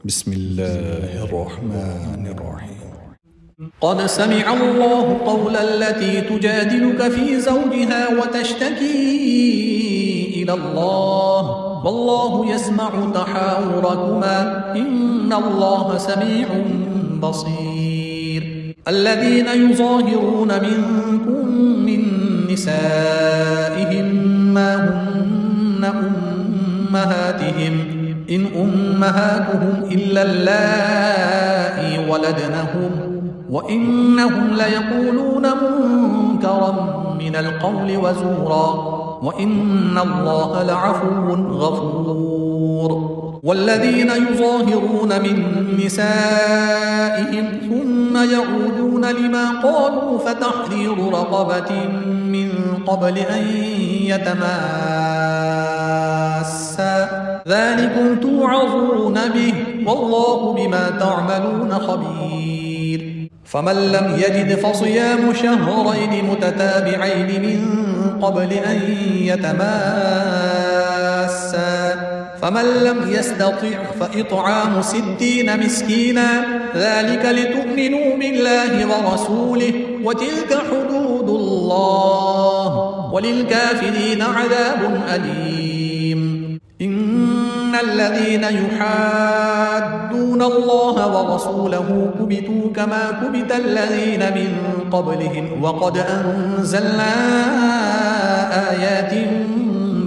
بسم الله الرحمن الرحيم. قد سمع الله قول التي تجادلك في زوجها وتشتكي إلى الله والله يسمع تحاوركما إن الله سميع بصير. الذين يظاهرون منكم من نسائهم ما هن أمهاتهم إن أمهاتهم إلا اللائي ولدنهم وإنهم ليقولون منكرا من القول وزورا وإن الله لعفو غفور. والذين يظاهرون من نسائهم ثم يعودون لما قالوا فتحرير رقبة من قبل أن يتماسا ذلكم توعظون به والله بما تعملون خبير. فمن لم يجد فصيام شهرين متتابعين من قبل أن يتماسا فمن لم يستطع فإطعام 60 مسكينا ذلك لتؤمنوا بالله ورسوله وتلك حدود الله وللكافرين عذاب أليم. إن الذين يحادون الله ورسوله كبتوا كما كبت الذين من قبلهم وقد أنزلنا آيات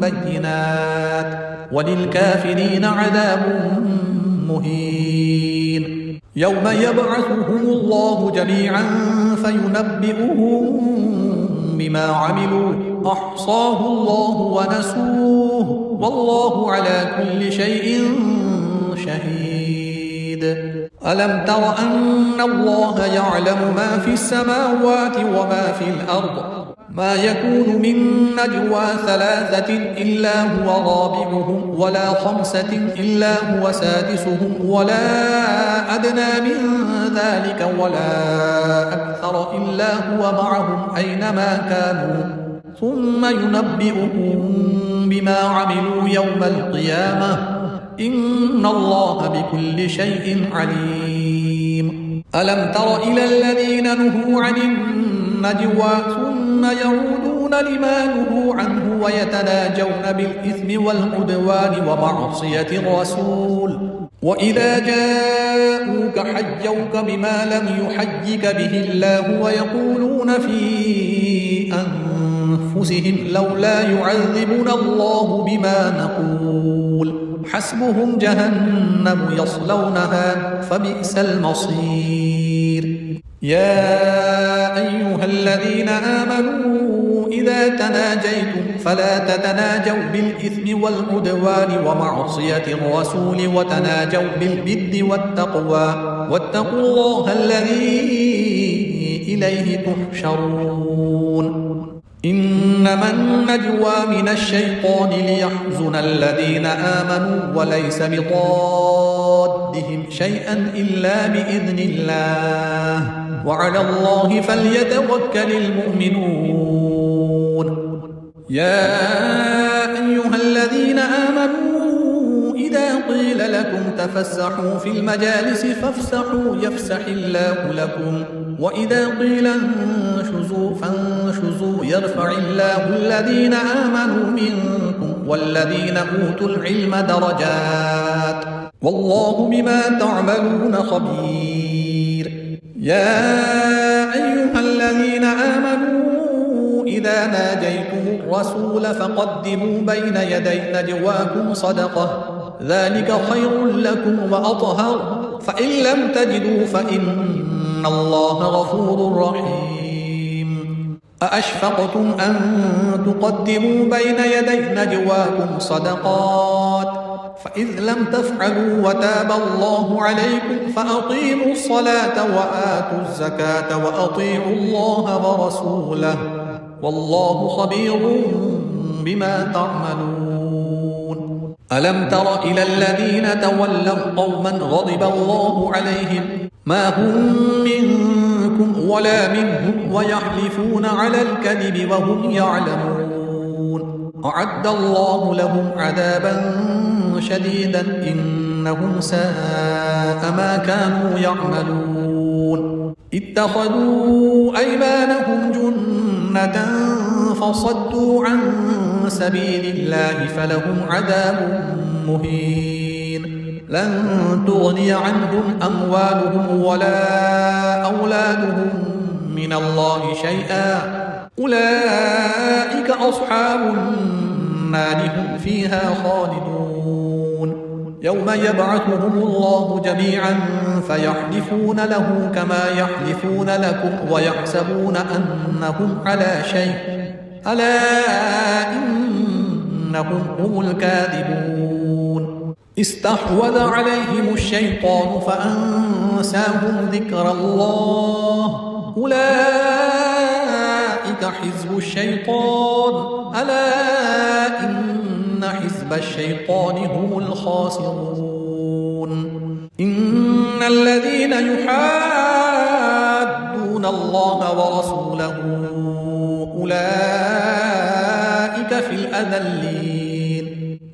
بينات وللكافرين عذاب مهين. يوم يبعثهم الله جميعا فينبئهم بما عملوا أحصاه الله ونسوه والله على كل شيء شهيد. ألم تر أن الله يعلم ما في السماوات وما في الأرض ما يكون من نجوى 3 إلا هو رابعهم ولا 5 إلا هو سادسهم ولا أدنى من ذلك ولا أكثر إلا هو معهم أينما كانوا ثم ينبئهم بما عملوا يوم القيامة إن الله بكل شيء عليم. ألم تر إلى الذين نهوا عن النجوى ثم يعودون لما نهوا عنه ويتناجون بالإثم والعدوان ومعصية الرسول وإذا جاءوك حيوك بما لم يحيك به الله ويقولون في أنفسهم لولا يعذبنا الله بما نقول حسبهم جهنم يصلونها فبئس المصير. يا أيها الذين آمنوا إذا تناجيتم فلا تتناجوا بالإثم والعدوان ومعصية الرسول وتناجوا بالبر والتقوى واتقوا الله الذي إليه تحشرون. إنما النجوى من الشيطان ليحزن الذين آمنوا وليس بضادهم شيئا إلا بإذن الله وعلى الله فليتوكل المؤمنون. يا أيها الذين آمنوا إذا قيل لكم تفسحوا في المجالس فافسحوا يفسح الله لكم وإذا قيل انشزوا فانشزوا يرفع الله الذين آمنوا منكم والذين أوتوا العلم درجات والله بما تعملون خبير. يا أيها الذين آمنوا إذا ناجيتم الرسول فقدموا بين يدي نجواكم صدقة ذلك خير لكم وأطهر فإن لم تجدوا فإن الله غفور رحيم. أأشفقتم أن تقدموا بين يدي نجواكم صدقات فإذ لم تفعلوا وتاب الله عليكم فأقيموا الصلاة وآتوا الزكاة وأطيعوا الله ورسوله والله خبير بما تعملون. ألم تر إلى الذين تولوا قوما غضب الله عليهم ما هم منكم ولا منهم ويحلفون على الكذب وهم يعلمون أعد الله لهم عذابا شديدا إنهم ساء ما كانوا يعملون اتخذوا أيمانهم جنة فصدوا عن سبيل الله فلهم عذاب مهين لن تغني عنهم أموالهم ولا أولادهم من الله شيئا أولئك أصحاب النار هم فيها خالدون يوم يبعثهم الله جميعا فيحلفون له كما يحلفون لكم ويحسبون أنهم على شيء ألا إنهم هم الكاذبون استحوذ عليهم الشيطان فأنساهم ذكر الله أولئك حزب الشيطان ألا إن حزب الشيطان هم الخاسرون إن الذين يحادون الله ورسوله أولئك في الأذلين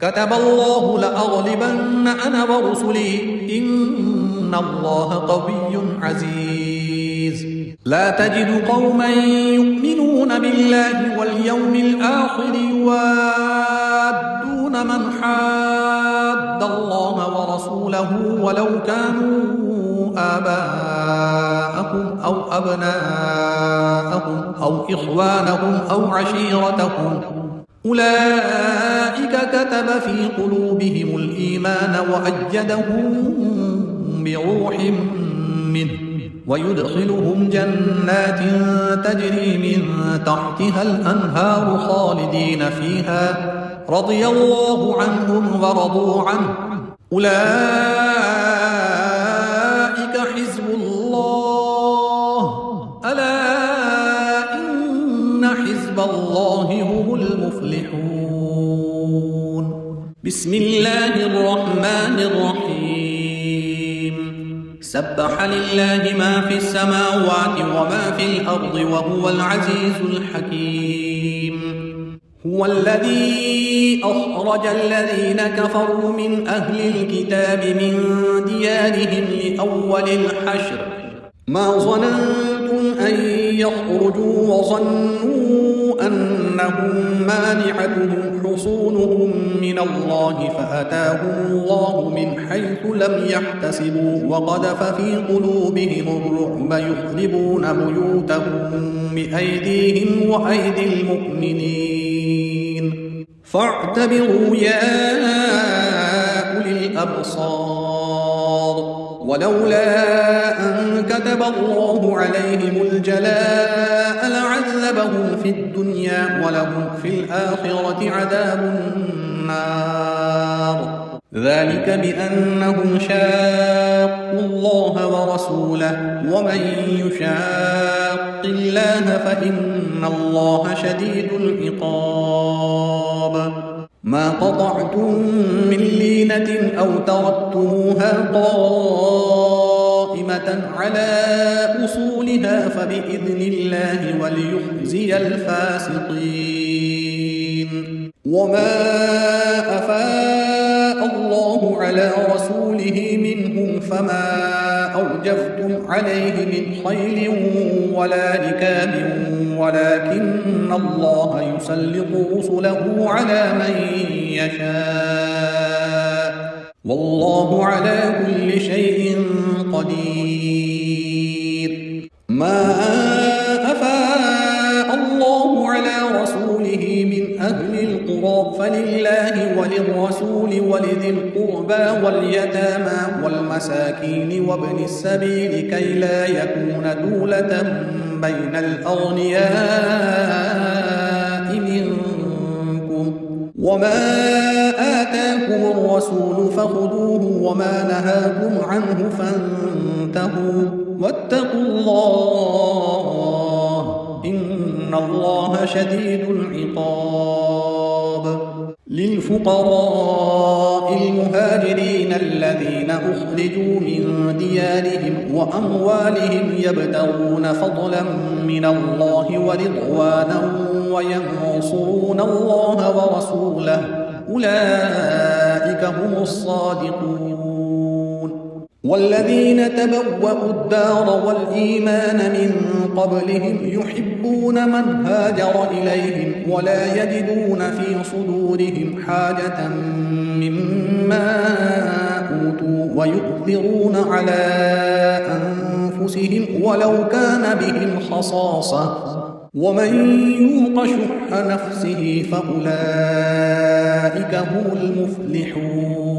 كتب الله لأغلبن أنا ورسلي إن الله قوي عزيز لا تجد قوما يؤمنون بالله واليوم الآخر يوادون من حاد الله ورسوله ولو كانوا آباءهم أو أبناءهم أو إخوانهم أو عشيرتهم أولئك كتب في قلوبهم الإيمان وأيدهم بروح منه ويدخلهم جنات تجري من تحتها الأنهار خالدين فيها رضي الله عنهم ورضوا عنه أولئك حزب الله ألا إن حزب الله هم المفلحون بسم الله الرحمن الرحيم سبح لله ما في السماوات وما في الأرض وهو العزيز الحكيم هو الذي أخرج الذين كفروا من أهل الكتاب من ديارهم لأول الحشر ما ظننتم أن يخرجوا وظنوا أنهم مانعتهم حصونهم من الله فأتاهم الله من حيث لم يحتسبوا وقذف في قلوبهم الرعب يخربون بيوتهم بأيديهم وأيدي المؤمنين فاعتبروا يا أولي الأبصار ولولا أن كتب الله عليهم الجلاء لعذبهم في الدنيا ولهم في الآخرة عذاب النار ذلك بأنهم شاقوا الله ورسوله ومن يشاق الله فإن الله شديد العقاب ما قطعتم من لينة أو تركتموها قائمة على أصولها فبإذن الله وليخزي الفاسقين وما أفاء الله على رسوله منهم فما أوجفتم عليه من خيل ولا ركاب ولكن الله يسلط رسله على من يشاء والله على كل شيء قدير ما أفاء الله على رسوله من أهل القرى فلله وللرسول ولذي القربى واليتامى والمساكين وابن السبيل كي لا يكون دولة بين الأغنياء منكم وما آتاكم الرسول فخذوه وما نهاكم عنه فانتهوا واتقوا الله إن الله شديد العقاب للفقراء المهاجرين الذين أخرجوا من ديارهم وأموالهم يبتغون فضلا من الله ورضوانا وينصرون الله ورسوله أولئك هم الصادقون والذين تبوأوا الدار والإيمان من قبلهم يحبون من هاجر إليهم ولا يجدون في صدورهم حاجة مما أوتوا ويؤثرون على أنفسهم ولو كان بهم خصاصة ومن يوق شح نفسه فأولئك هم المفلحون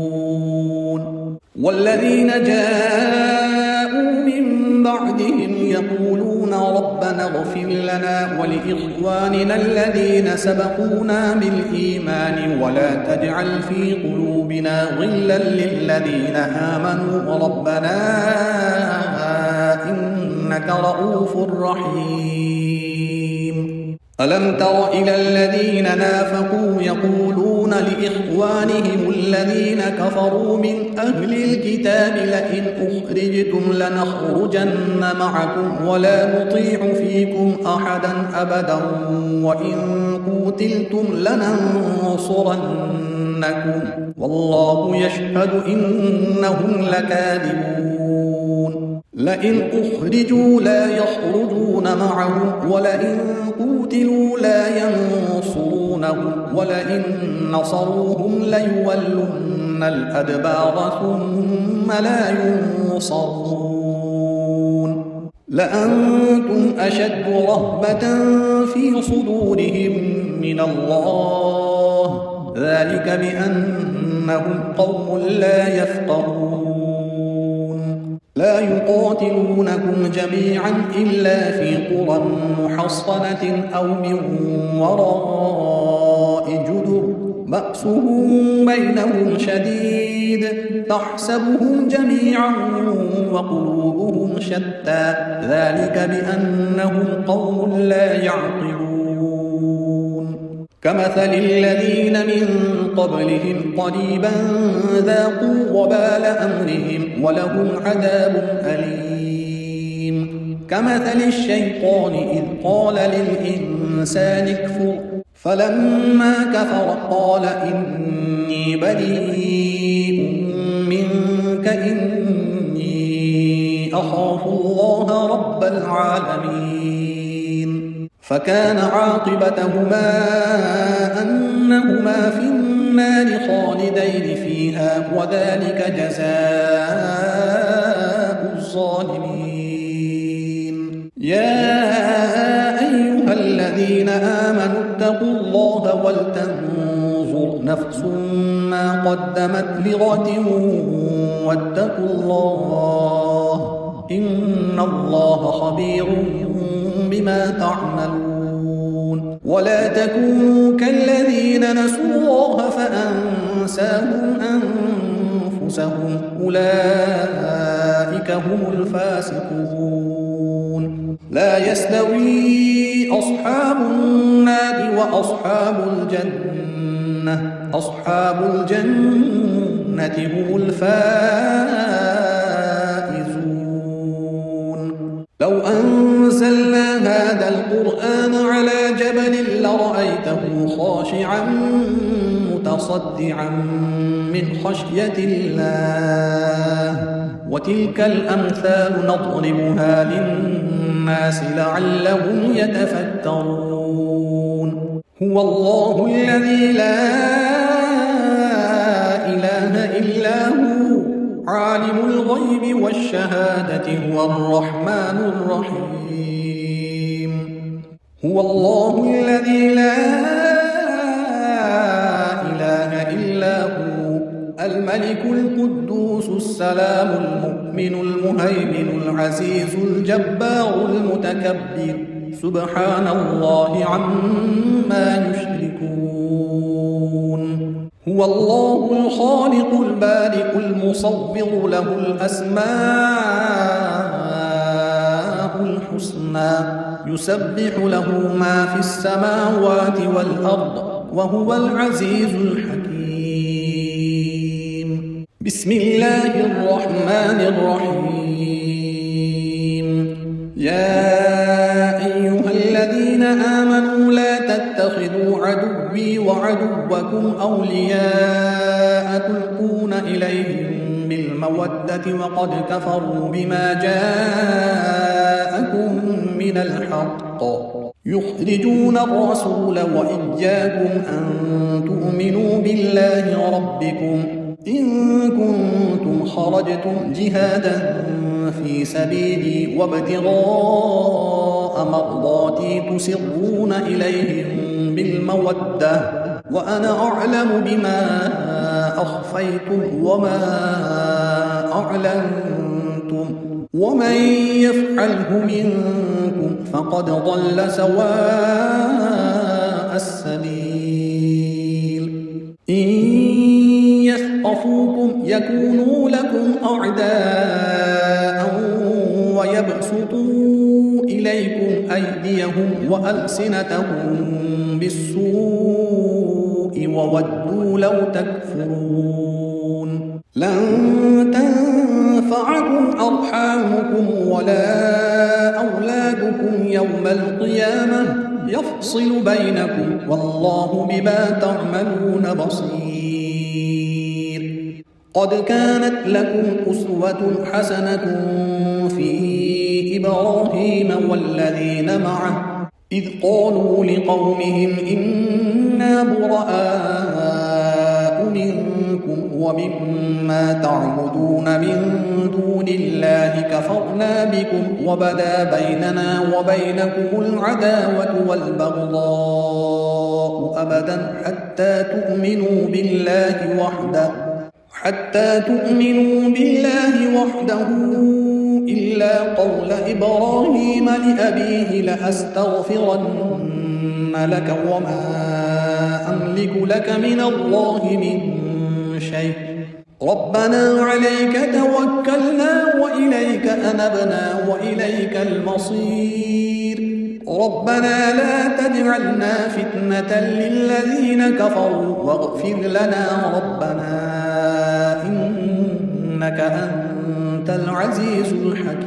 والذين جاءوا من بعدهم يقولون ربنا اغفر لنا ولإخواننا الذين سبقونا بالإيمان ولا تجعل في قلوبنا غلا للذين آمنوا ربنا إنك رؤوف رحيم ألم تر إلى الذين نافقوا يقولون لإخوانهم الذين كفروا من أهل الكتاب لئن أخرجتم لنخرجن معكم ولا نطيع فيكم أحدا أبدا وإن قوتلتم لننصرنكم والله يشهد إنهم لكاذبون لئن أخرجوا لا يخرجون معهم ولئن قوتلوا لا ينصرونهم ولئن نصروهم ليولن الأدبار ثم لا ينصرون لأنتم أشد رهبة في صدورهم من الله ذلك بأنهم قوم لا يفقهون لا يقاتلونكم جميعا إلا في قرى محصنة أو من وراء جدر بأسهم بينهم شديد تحسبهم جميعا وقلوبهم شتى ذلك بأنهم قوم لا يعقلون كمثل الذين من قبلهم قريبا ذاقوا وبال أمرهم ولهم عذاب أليم كمثل الشيطان إذ قال للإنسان اكفر فلما كفر قال إني بريء منك إني أخاف الله رب العالمين فكان عاقبتهما أنهما في النار خالدين فيها وذلك جزاء الظالمين يا أيها الذين آمنوا اتقوا الله ولتنظر نفس ما قدمت لغد واتقوا الله إن الله خبير بما تعملون ولا تكونوا كالذين نسوا الله فأنساهم أنفسهم أولئك هم الفاسقون لا يستوي أصحاب النار وأصحاب الجنة أصحاب الجنة هم الفائزون لو أنزلنا هذا القرآن على جبل لرأيته خاشعا متصدعا من خشية الله وتلك الأمثال نضربها للناس لعلهم يتفكرون هو الله الذي لا إله إلا هو عالم الغيب والشهادة هو الرحمن الرحيم هو الله الذي لا إله إلا هو الملك القدوس السلام المؤمن المهيمن العزيز الجبار المتكبر سبحان الله عما يشركون هو الله الخالق البارئ المصور له الأسماء الحسنى يسبح له ما في السماوات والأرض وهو العزيز الحكيم بسم الله الرحمن الرحيم يا أيها الذين آمنوا لا تتخذوا عدوي وعدوكم أولياء تلقون إليهم بالمودة المودة وقد كفروا بما جاءكم من الحق يخرجون الرسول وإياكم أن تؤمنوا بالله ربكم إن كنتم خرجتم جهادا في سبيلي وابتغاء مرضاتي تسرون إليهم بالمودة وأنا أعلم بما أخفيتم وما أعلنتم ومن يفعله منكم فقد ضل سواء السبيل إن يثقفوكم يكونوا لكم أعداء ويبسطوا إليكم أيديهم وألسنتهم بالسوء وودوا لو تكفرون لن تنفعكم أرحامكم ولا أولادكم يوم القيامة يفصل بينكم والله بما تعملون بصير قد كانت لكم أسوة حسنة في إبراهيم والذين معه إذ قالوا لقومهم إنا براء منكم ومما تعبدون من دون الله كفرنا بكم وبدا بيننا وبينكم العداوة والبغضاء أبدا حتى تؤمنوا بالله وحده إلا قول إبراهيم لأبيه لأستغفرن لك وما أملك لك من الله من شيء ربنا عليك توكلنا وإليك أنبنا وإليك المصير ربنا لا تجعلنا فتنة للذين كفروا واغفر لنا ربنا إنك أنت العزيز الحكيم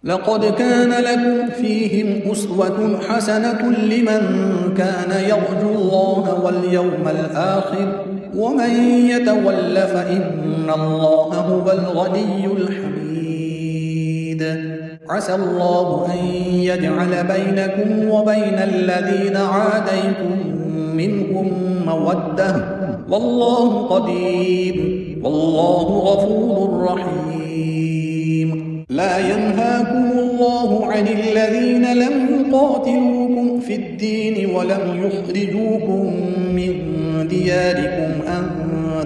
لقد كان لكم فيهم أسوة حسنة لمن كان يرجو الله واليوم الآخر ومن يتول فإن الله هو الغني الحميد عسى الله أن يجعل بينكم وبين الذين عاديتم منهم مودة والله قدير والله غفور رحيم لا ينهاكم الله عن الذين لم يقاتلوكم في الدين ولم يخرجوكم من دياركم أن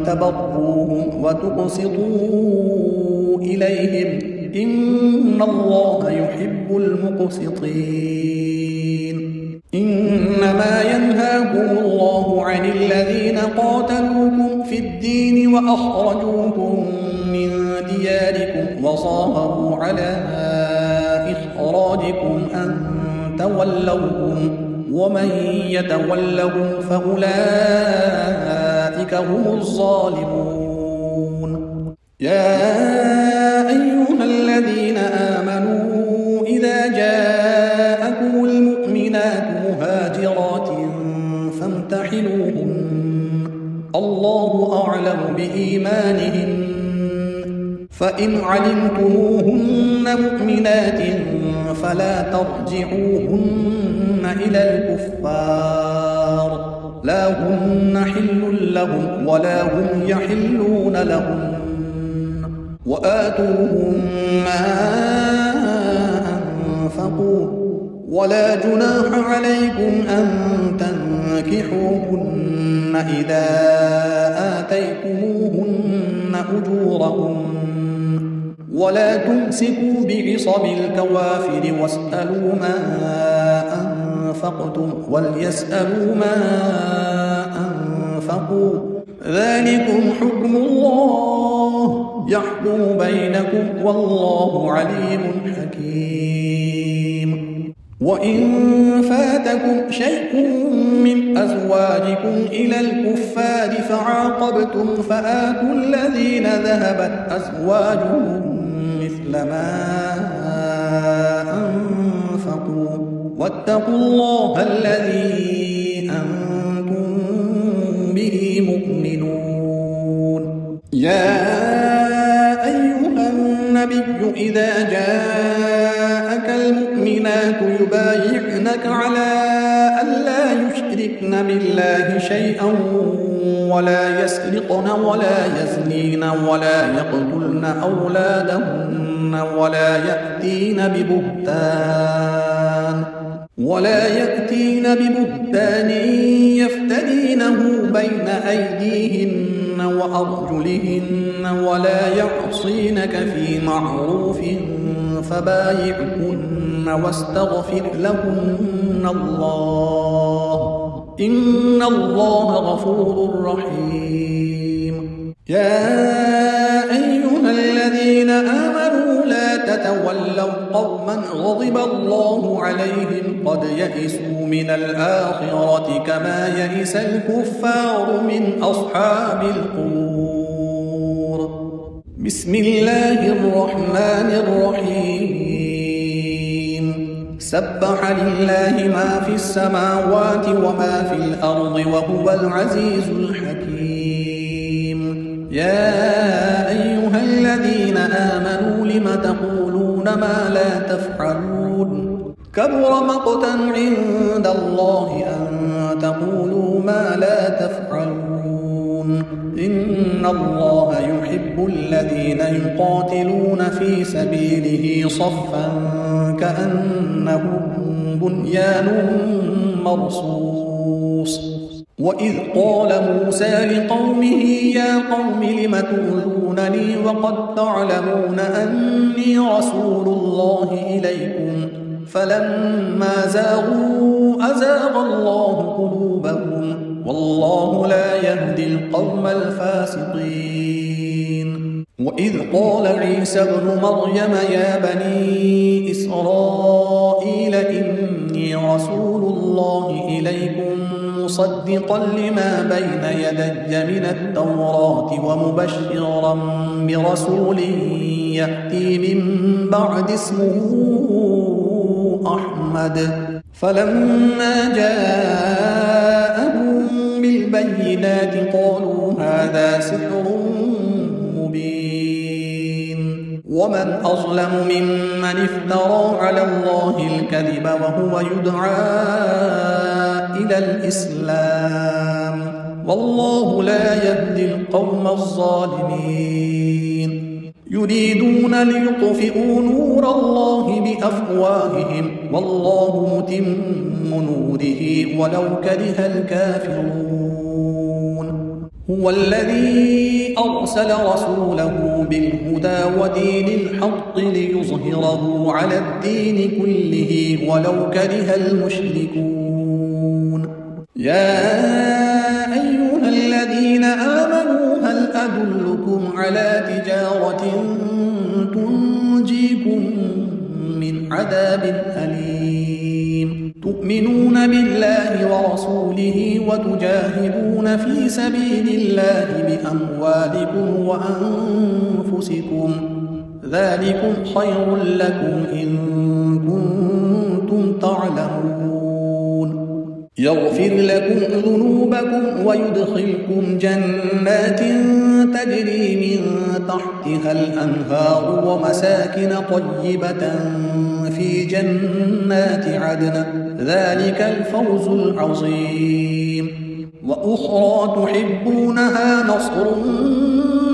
تبروهم وتقسطوا إليهم إن الله يحب المقسطين إنما ينهاكم الله عن الذين قاتلوكم في الدين وأخرجوكم من دياركم وظاهروا على إخراجكم أن تولوهم ومن يتولهم فأولئك هم الظالمون يا أيها الذين آمنوا إذا جاءكم المؤمنات مهاجرات فامتحنوهن الله أعلم بإيمانهن فإن علمتموهن مؤمنات فلا ترجعوهن إلى الكفار لا هن حل لهم ولا هم يحلون لهم وآتوهم ما أنفقوا ولا جناح عليكم أن تنكحوهن إذا آتيتموهن أجورهن ولا تمسكوا بعصم الكوافر واسألوا ما أنفقتم وليسألوا ما أنفقوا ذلكم حكم الله يحكم بينكم والله عليم حكيم وإن فاتكم شيء من أزواجكم إلى الكفار فعاقبتم فآتوا الذين ذهبت أزواجهم مثل ما أنفقوا واتقوا الله الذي أنتم به مؤمنون يا أيها النبي إذا جاءك المؤمنات يبايعنك على ألا يشركن بالله شيئا ولا يسرقن ولا يزنين ولا يقتلن أولادهن ولا يأتين ببهتان يفترينه بين أيديهن وأرجلهن ولا يعصينك في معروف فبايعهن واستغفر لهن الله إن الله غفور رحيم. يا أيها الذين آمنوا لا تتولوا قوما غضب الله عليهم قد يئسوا من الآخرة كما يئس الكفار من أصحاب القبور. بسم الله الرحمن الرحيم. سبح لله ما في السماوات وما في الأرض وهو العزيز الحكيم. يا أيها الذين آمنوا لم تقولون ما لا تفعلون كبر مقتا عند الله أن تقولوا ما لا تفعلون إن الله يحب الذين يقاتلون في سبيله صفا كأنهم بنيان مرصوص. وإذ قال موسى لقومه يا قوم لم تؤذونني وقد تعلمون أني رسول الله إليكم فلما زاغوا أزاغ الله قلوبهم والله لا يهدي القوم الفاسقين. وإذ قال عيسى ابن مريم يا بني إسرائيل إني رسول الله إليكم مصدقا لما بين يدي من التوراة ومبشرا برسول يأتي من بعد اسمه أحمد. فلما جاءهم بالبينات قالوا هذا سحر مبين. ومن أظلم ممن افترى على الله الكذب وهو يدعى إلى الإسلام والله لا يهدي القوم الظالمين. يريدون ليطفئوا نور الله بأفواههم والله متم نوره ولو كره الكافرون. هو الذي أرسل رسوله بالهدى ودين الحق ليظهره على الدين كله ولو كره المشركون. يا أيها الذين آمنوا هل أدلكم على تجارة تنجيكم من عذاب أليم تؤمنون بالله ورسوله وتجاهدون في سبيل الله بأموالكم وأنفسكم ذلكم خير لكم إن كنتم تعلمون. يغفر لكم ذنوبكم ويدخلكم جنات تجري من تحتها الأنهار ومساكن طيبة في جنات عدن ذلك الفوز العظيم. وأخرى تحبونها نصر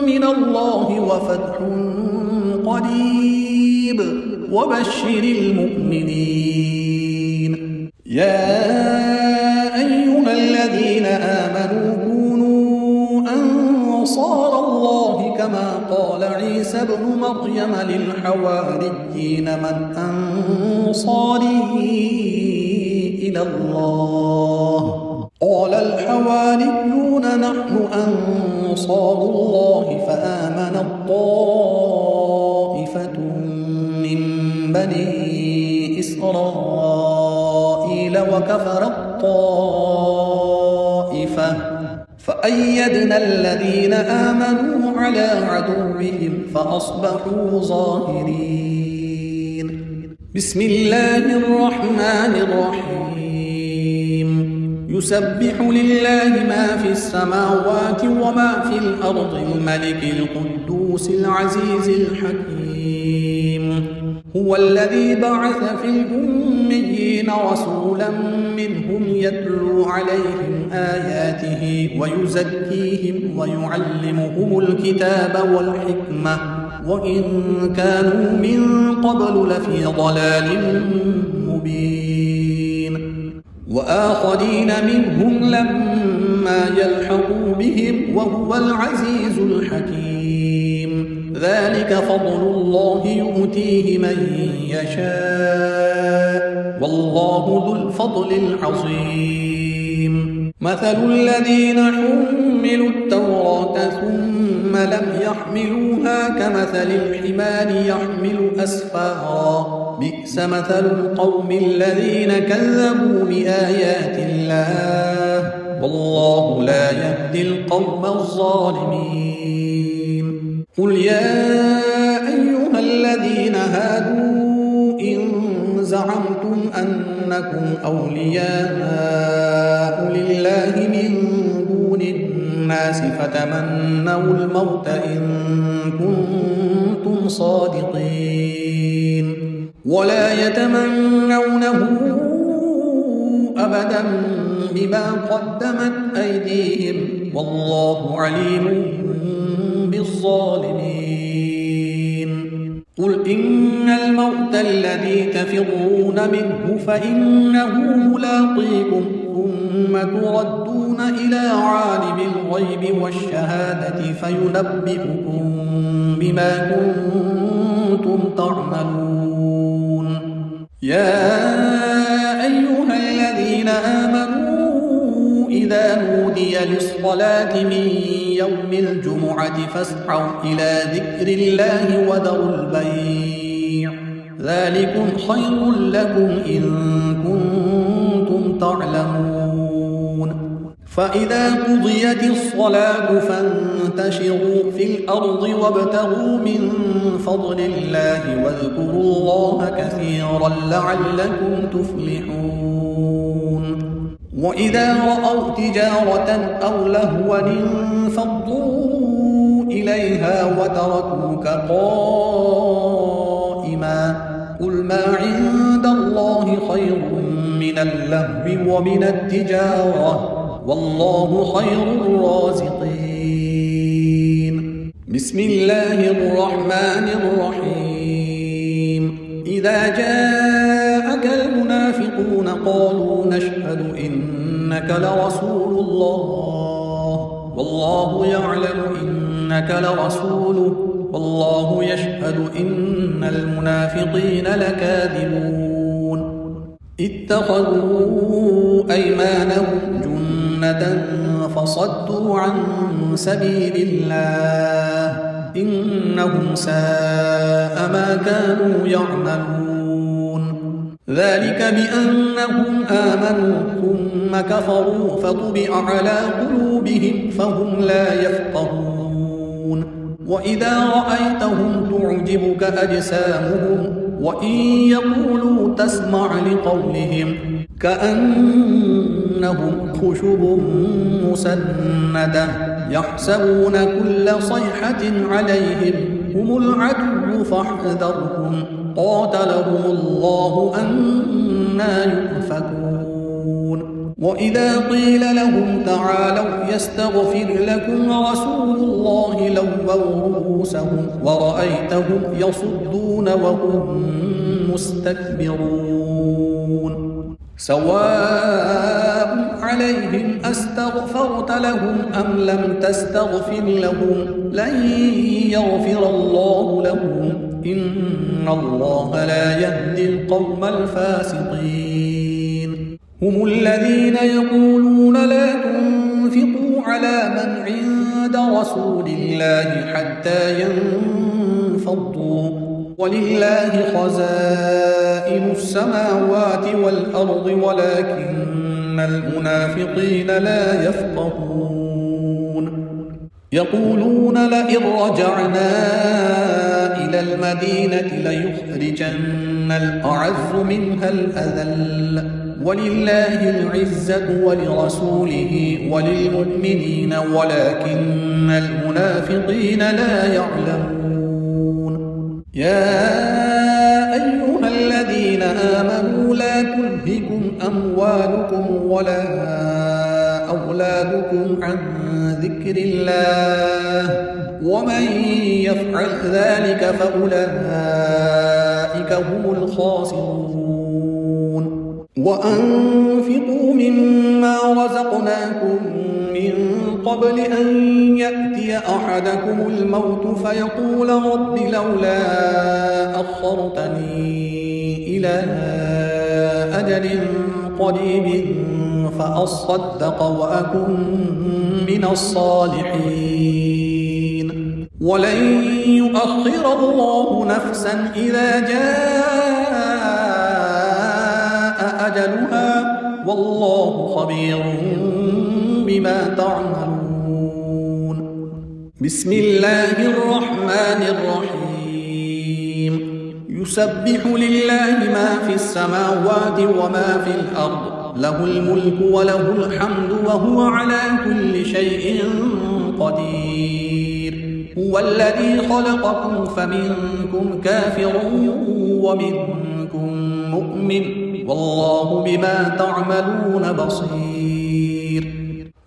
من الله وفتح قريب وبشر المؤمنين. يا أيها الذين آمنوا كونوا أنصار الله كما قال عيسى ابن مريم للحواريين من أنصاري إلى الله قال الحواريون نحن أنصار الله فآمنت طائفة من بني إسرائيل وكفرت طائفة فأيدنا الذين آمنوا على عدوهم فأصبحوا ظاهرين. بسم الله الرحمن الرحيم. يسبح لله ما في السماوات وما في الأرض الملك القدوس العزيز الحكيم. هو الذي بعث في الأميين رسولا منهم يتلو عليهم آياته ويزكيهم ويعلمهم الكتاب والحكمة وإن كانوا من قبل لفي ضلال مبين. وآخرين منهم لما يلحقوا بهم وهو العزيز الحكيم. ذلك فضل الله يؤتيه من يشاء والله ذو الفضل العظيم. مثل الذين حملوا التوراة ثم لم يحملوها كمثل الحمار يحمل أسفارا بئس مثل القوم الذين كذبوا بآيات الله والله لا يهدي القوم الظالمين. قل يا أيها الذين هادوا إن زعمتم أنكم أولياء لله من دون الناس فتمنوا الموت إن كنتم صادقين ولا يتمنونه أبدا بما قدمت أيديهم والله عليم بالظالمين. قل إن الموت الذي تفرون منه فإنه ملاقيكم ثم تردون إلى عالم الغيب والشهادة فينبئكم بما كنتم تعملون. يا أيها الذين آمنوا إذا نودي للصلاة من يوم الجمعة فاسعوا إلى ذكر الله وذروا البيع ذلكم خير لكم إن كنتم تعلمون. فإذا قضيت الصلاة فانتشروا في الأرض وابتغوا من فضل الله واذكروا الله كثيرا لعلكم تفلحون. وإذا رأوا تجارة أو لهوا انفضوا إليها وتركوك قائما قل ما عند الله خير من اللهو ومن التجارة والله خير الرازقين. بسم الله الرحمن الرحيم. إذا جاءك المنافقون قالوا نشهد إنك لرسول الله والله يعلم إنك لرسوله والله يشهد إن المنافقين لكاذبون. اتخذوا أيمانهم جنة فصدوا عن سبيل الله إنهم ساء ما كانوا يعملون. ذلك بأنهم آمنوا ثم كفروا فطبع على قلوبهم فهم لا يفقهون. وإذا رأيتهم تعجبك أجسامهم وإن يقولوا تسمع لقولهم كأنهم خشب مسندة يحسبون كل صيحة عليهم هم العدو فاحذرهم قاتلهم الله أنى يؤفكون. وإذا قيل لهم تعالوا يستغفر لكم رسول الله لووا رؤوسهم ورأيتهم يصدون وهم مستكبرون. سواء عليهم أستغفرت لهم أم لم تستغفر لهم لن يغفر الله لهم إن الله لا يهدي القوم الفاسقين. هم الذين يقولون لا تنفقوا على من عند رسول الله حتى ينفضوا ولله خزائن السماوات والأرض ولكن المنافقين لا يفقهون. يقولون لئن رجعنا إلى المدينة ليخرجن الأعز منها الأذل ولله العزة ولرسوله وللمؤمنين ولكن المنافقين لا يعلمون. يا أيها الذين آمنوا لا تلهكم أموالكم ولا أولادكم عن ذكر الله ومن يفعل ذلك فأولئك هم الخاسرون. وأنفقوا مما رزقناكم من قبل أن يأتي أحدكم الموت فيقول رب لولا أخرتني إلى أجل قريب فأصدق وأكن من الصالحين. ولن يؤخر الله نفسا إذا جاء أجلها والله خبير بما تعملون. بسم الله الرحمن الرحيم. يسبح لله ما في السماوات وما في الأرض له الملك وله الحمد وهو على كل شيء قدير. هو الذي خلقكم فمنكم كافر ومنكم مؤمن والله بما تعملون بصير.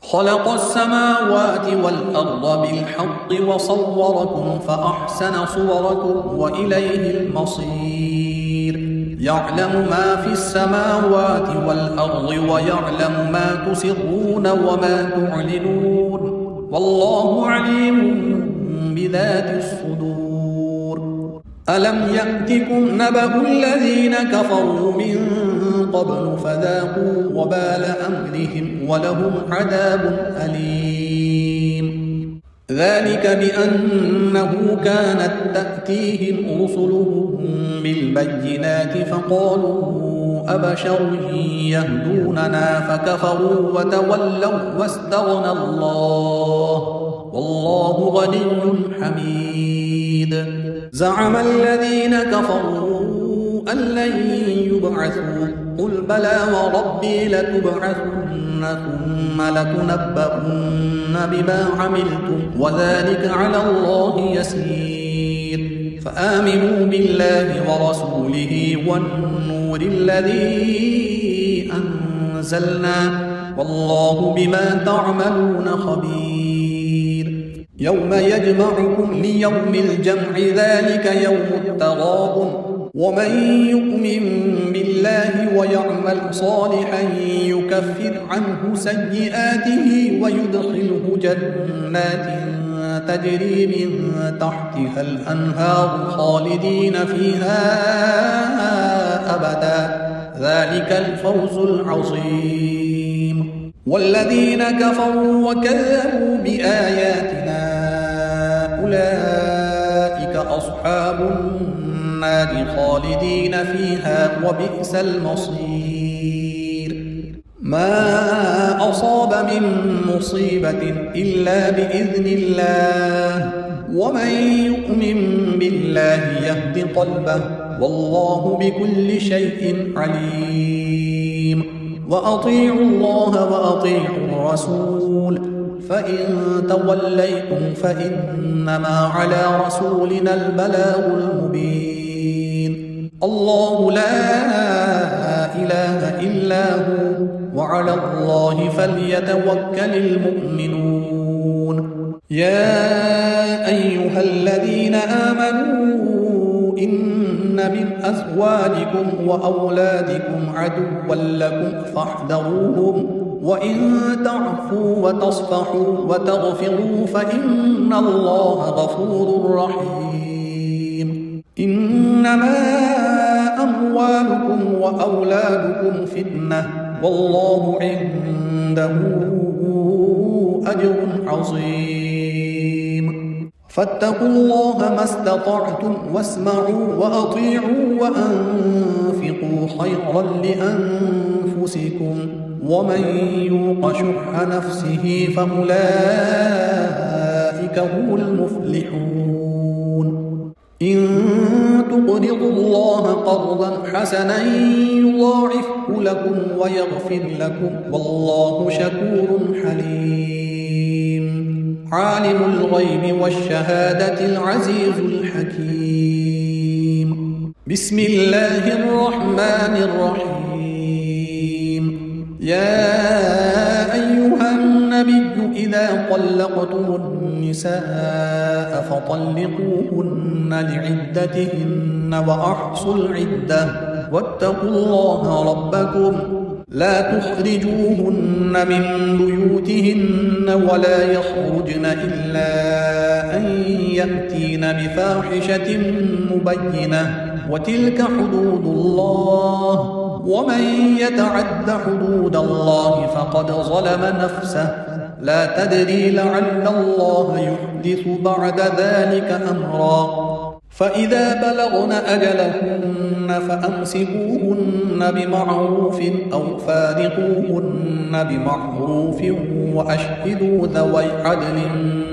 خلق السماوات والأرض بالحق وصوركم فأحسن صوركم وإليه المصير. يعلم ما في السماوات والأرض ويعلم ما تسرون وما تعلنون والله عليم بذات الصدور. ألم يأتكم نبأ الذين كفروا من قبل فذاقوا وبال أمرهم ولهم عذاب أليم. ذلك بأنه كانت تأتيهم رسلهم بالبينات فقالوا أبشر يهدوننا فكفروا وتولوا واستغنى الله والله غني حميد. زعم الذين كفروا أن لن يبعثوا قل بلى وربي لتبعثن ثم لتنبؤن بما عملتم وذلك على الله يسير. فآمنوا بالله ورسوله والنور الذي أنزلنا والله بما تعملون خبير. يوم يجمعكم ليوم الجمع ذلك يوم التغابن ومن يؤمن بالله ويعمل صالحا يكفر عنه سيئاته ويدخله جنات تجري من تحتها الأنهار خالدين فيها أبدا ذلك الفوز العظيم. والذين كفروا وكذبوا بآياتنا أولئك أصحاب النار خالدين فيها وبئس المصير. ما أصاب من مصيبة إلا بإذن الله ومن يؤمن بالله يهد قلبه والله بكل شيء عليم. وأطيعوا الله وأطيعوا الرسول فإن توليتم فإنما على رسولنا البلاغ المبين. الله لا إله إلا هو وعلى الله فليتوكل المؤمنون. يا أيها الذين آمنوا إن من أزواجكم وأولادكم عدوا لكم فاحذروهم وإن تعفوا وتصفحوا وتغفروا فإن الله غفور رحيم. إنما أموالكم وأولادكم فتنة والله عنده أجر عظيم. فاتقوا الله ما استطعتم واسمعوا وأطيعوا وأنفقوا خيرا لأنفسكم ومن يوق شح نفسه فأولئك هم المفلحون. إن تقرضوا تقرضوا الله قرضا حسنا يضاعفه لكم ويغفر لكم والله شكور حليم عالم الغيب والشهادة العزيز الحكيم بسم الله الرحمن الرحيم يا أيها النبي إذا طلقتم النساء فطلقوهن لعدتهن وأحصوا العدة واتقوا الله ربكم لا تخرجوهن من بيوتهن ولا يخرجن إلا أن يأتين بفاحشة مبينة وتلك حدود الله ومن يتعد حدود الله فقد ظلم نفسه لا تدري لعل الله يحدث بعد ذلك أمرا فإذا بلغن أجلهن فأمسكوهن بمعروف أو فارقوهن بمعروف وأشهدوا ذوي عدل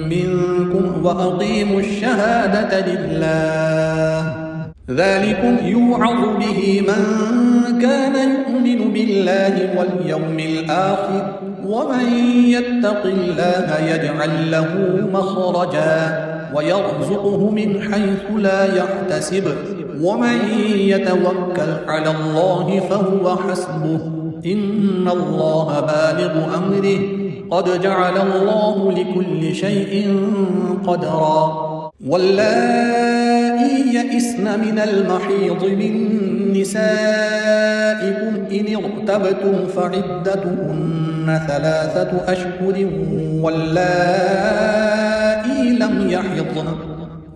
منكم وأقيموا الشهادة لله ذلكم يوعظ به من كان يؤمن بالله واليوم الآخر ومن يتق الله يجعل له مخرجا ويرزقه من حيث لا يحتسب ومن يتوكل على الله فهو حسبه إن الله بالغ أمره قد جعل الله لكل شيء قدرا واللائي يئسن من المحيض من نسائكم إن ارتبتم فعدتهن 3 أشهر واللائي لم يحضن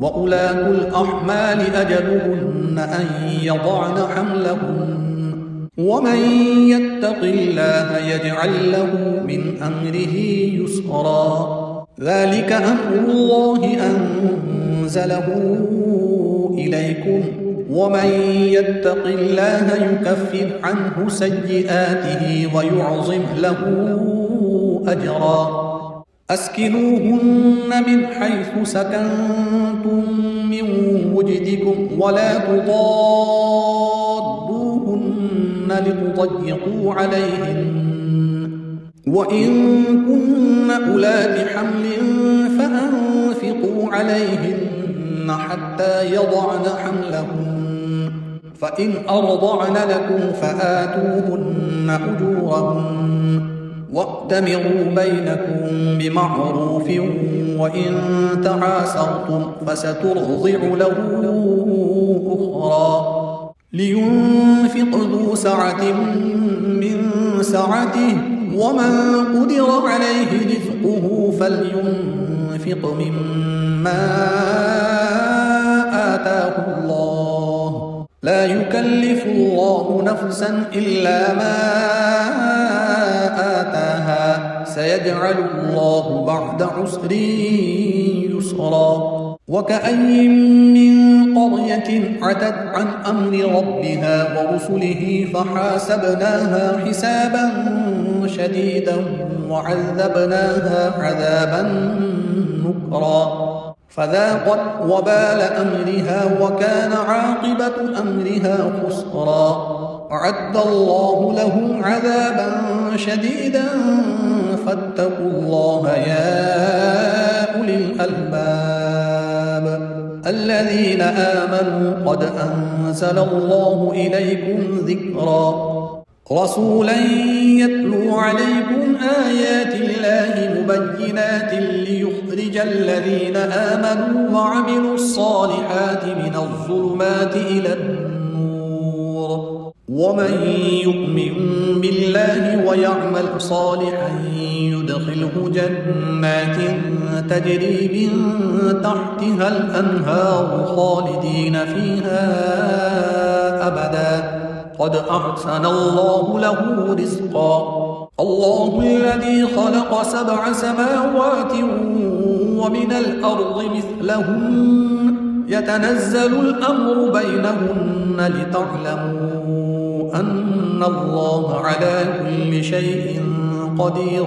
وأولاة الأحمال أجلهن أن يضعن حملهن ومن يتق الله يجعل له من أمره يسرا ذلك أمر الله أنزله إليكم ومن يتق الله يكفر عنه سيئاته ويعظم له أجرا أسكنوهن من حيث سكنتم من وجدكم ولا تضادوهن لتضيقوا عليهن وإن كن أولات حمل فأنفقوا عليهن حتى يضعن حملهن فإن أرضعن لكم فآتوهن أجورهن وأتمروا بينكم بمعروف وإن تعاسرتم فسترضع له أخرى لينفق ذو سعة من سعته ومن قدر عليه رزقه فلينفق مما آتاه الله لا يكلف الله نفسا إلا ما آتاها سيجعل الله بعد عسر يسرا وكأي من قرية عتت عن أمر ربها ورسله فحاسبناها حسابا شديدا وعذبناها عذابا نكرا فذاقت وبال أمرها وكان عاقبة أمرها خسرا أعد الله لهم عذابا شديدا فاتقوا الله يا أولي الألباب الذين آمنوا قد أنزل الله إليكم ذكرا رسولا يتلو عليكم آيات الله مبينات ليخرج الذين آمنوا وعملوا الصالحات من الظلمات إلى النور ومن يؤمن بالله ويعمل صالحا يدخله جنات تجري من تحتها الأنهار خالدين فيها أبدا قد أحسن الله له رزقا الله الذي خلق 7 سماوات ومن الأرض مثلهن يتنزل الأمر بينهن لتعلموا أن الله على كل شيء قدير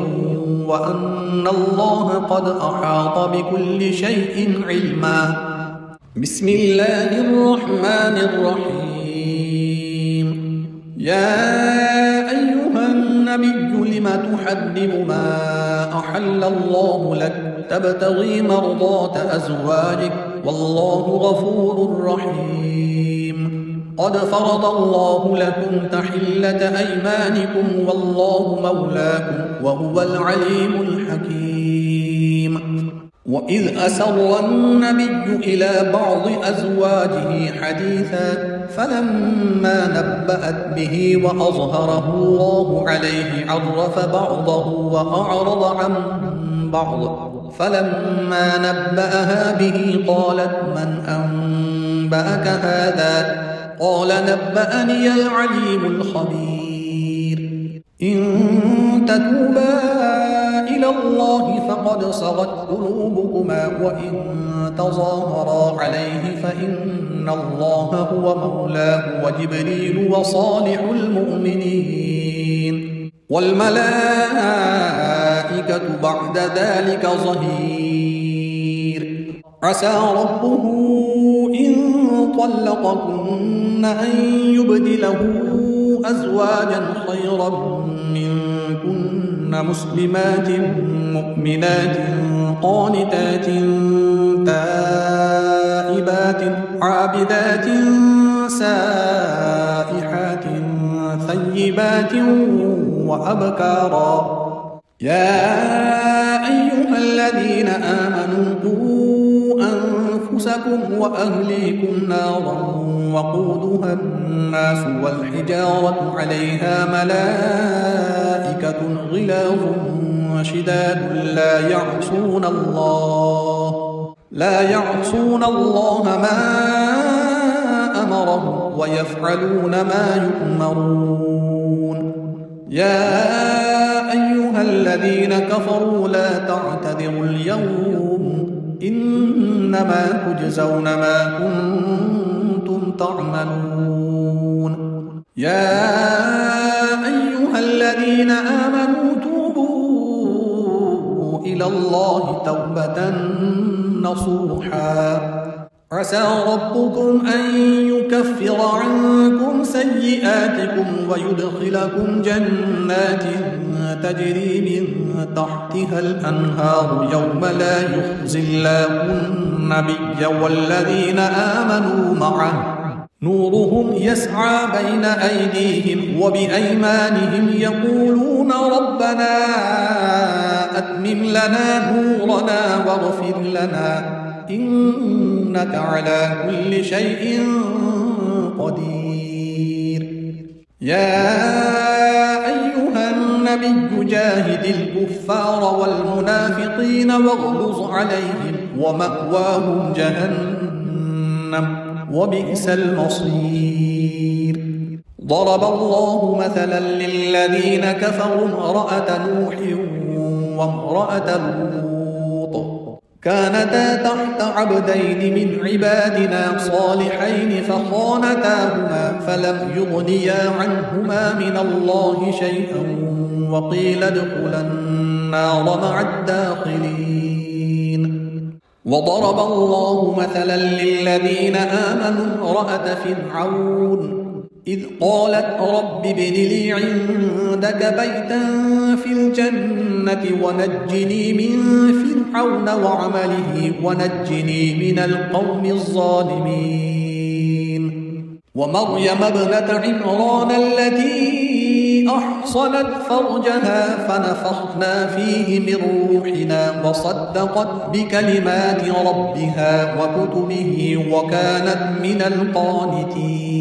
وأن الله قد أحاط بكل شيء علما بسم الله الرحمن الرحيم. يا أيها النبي لم تحرم ما أحل الله لك تبتغي مرضات أزواجك والله غفور رحيم. قد فرض الله لكم تحلة أيمانكم والله مولاكم وهو العليم الحكيم. وإذ أسر النبي إلى بعض أزواجه حديثا فلما نبأت به وأظهره الله عليه عرف بعضه وأعرض عن بعض، فلما نبأها به قالت من أنبأك هذا؟ قال نبأني العليم الخبير. إن تتوبا إلى الله فقد صغت قلوبكما وإن تظاهرا عليه فإن الله هو مولاه وجبريل وصالح المؤمنين والملائكة بعد ذلك ظهير. عسى ربه إن طلقكن أن يبدله أزواجا خيرا منكن مسلمات مؤمنات قانتات تائبات عابدات سائحات ثيبات وأبكارا. يا أيها الذين آمنوا قوا أنفسكم وأهليكم نارا وقودها الناس والحجارة عليها ملائكة غلاظ شداد لا يعصون الله ما أمرهم ويفعلون ما يؤمرون. يا أيها الذين كفروا لا تعتذروا اليوم إنما تجزون ما كنتم تعملون. يا أيها الذين آمنوا توبوا إلى الله توبة نصوحا. عسى ربكم أن يكفر عنكم سيئاتكم ويدخلكم جنات تجري من تحتها الأنهار يوم لا يخزي الله النبي والذين آمنوا معه نورهم يسعى بين أيديهم وبأيمانهم يقولون ربنا أتمم لنا نورنا واغفر لنا إنك على كل شيء قدير. يا أيها النبي جاهد الكفار والمنافقين واغلظ عليهم ومأواهم جهنم وبئس المصير. ضرب الله مثلا للذين كفروا امرأة نوح وامرأة لوط كانتا تحت عبدين من عبادنا صالحين فخانتاهما فلم يغنيا عنهما من الله شيئا وقيل ادخلا النار مع الداخلين. وضرب الله مثلا للذين آمنوا امرأة فرعون إذ قالت رب ابن لي عندك بيتا في الجنة ونجني من فرعون وعمله ونجني من القوم الظالمين. ومريم ابنة عمران التي أحصنت فرجها فنفخنا فيه من روحنا وصدقت بكلمات ربها وكتبه وكانت من القانتين.